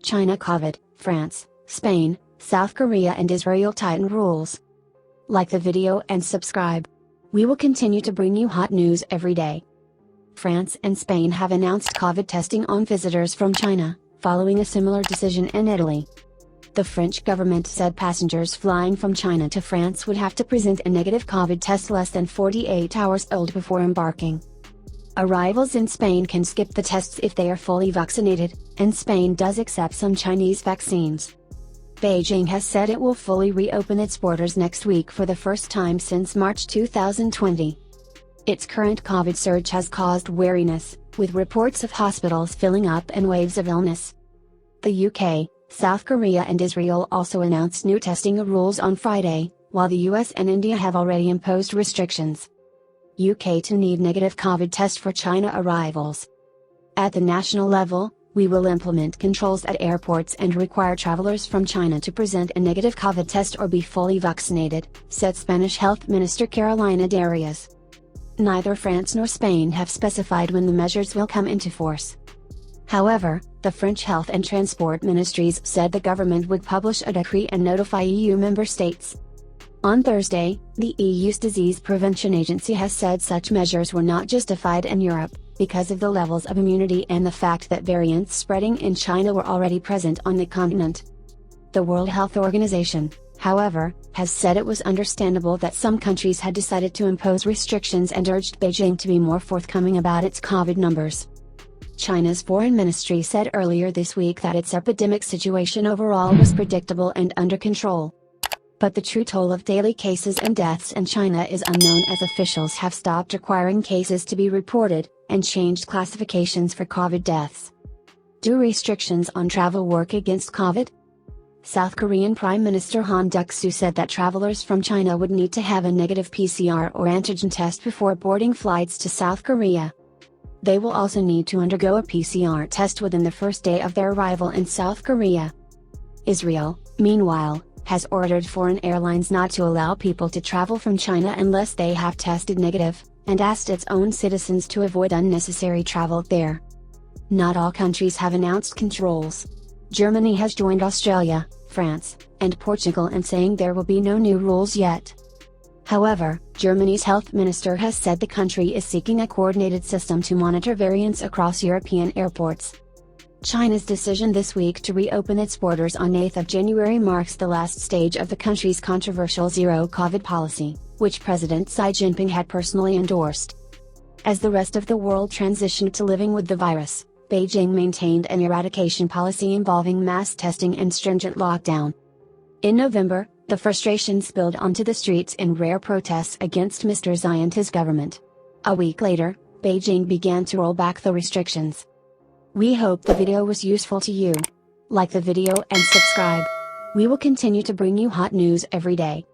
China COVID, France, Spain, South Korea and Israel tighten rules. Like the video and subscribe. We will continue to bring you hot news every day. France and Spain have announced COVID testing on visitors from China, following a similar decision in Italy. The French government said passengers flying from China to France would have to present a negative COVID test less than 48 hours old before embarking. Arrivals in Spain can skip the tests if they are fully vaccinated, and Spain does accept some Chinese vaccines. Beijing has said it will fully reopen its borders next week for the first time since March 2020. Its current COVID surge has caused wariness, with reports of hospitals filling up and waves of illness. The UK, South Korea and Israel also announced new testing rules on Friday, while the US and India have already imposed restrictions. UK to need negative COVID test for China arrivals. At the national level, we will implement controls at airports and require travelers from China to present a negative COVID test or be fully vaccinated, said Spanish Health Minister Carolina Darius. Neither France nor Spain have specified when the measures will come into force. However, the French Health and Transport Ministries said the government would publish a decree and notify EU member states. On Thursday, the EU's Disease Prevention Agency has said such measures were not justified in Europe, because of the levels of immunity and the fact that variants spreading in China were already present on the continent. The World Health Organization, however, has said it was understandable that some countries had decided to impose restrictions and urged Beijing to be more forthcoming about its COVID numbers. China's foreign ministry said earlier this week that its epidemic situation overall was predictable and under control. But the true toll of daily cases and deaths in China is unknown, as officials have stopped requiring cases to be reported, and changed classifications for COVID deaths. Do restrictions on travel work against COVID? South Korean Prime Minister Han Duck-soo said that travelers from China would need to have a negative PCR or antigen test before boarding flights to South Korea. They will also need to undergo a PCR test within the first day of their arrival in South Korea. Israel, meanwhile, has ordered foreign airlines not to allow people to travel from China unless they have tested negative, and asked its own citizens to avoid unnecessary travel there. Not all countries have announced controls. Germany has joined Australia, France, and Portugal in saying there will be no new rules yet. However, Germany's health minister has said the country is seeking a coordinated system to monitor variants across European airports. China's decision this week to reopen its borders on 8 January marks the last stage of the country's controversial zero-COVID policy, which President Xi Jinping had personally endorsed. As the rest of the world transitioned to living with the virus, Beijing maintained an eradication policy involving mass testing and stringent lockdown. In November, the frustration spilled onto the streets in rare protests against Mr. Xi and his government. A week later, Beijing began to roll back the restrictions. We hope the video was useful to you. Like the video and subscribe. We will continue to bring you hot news every day.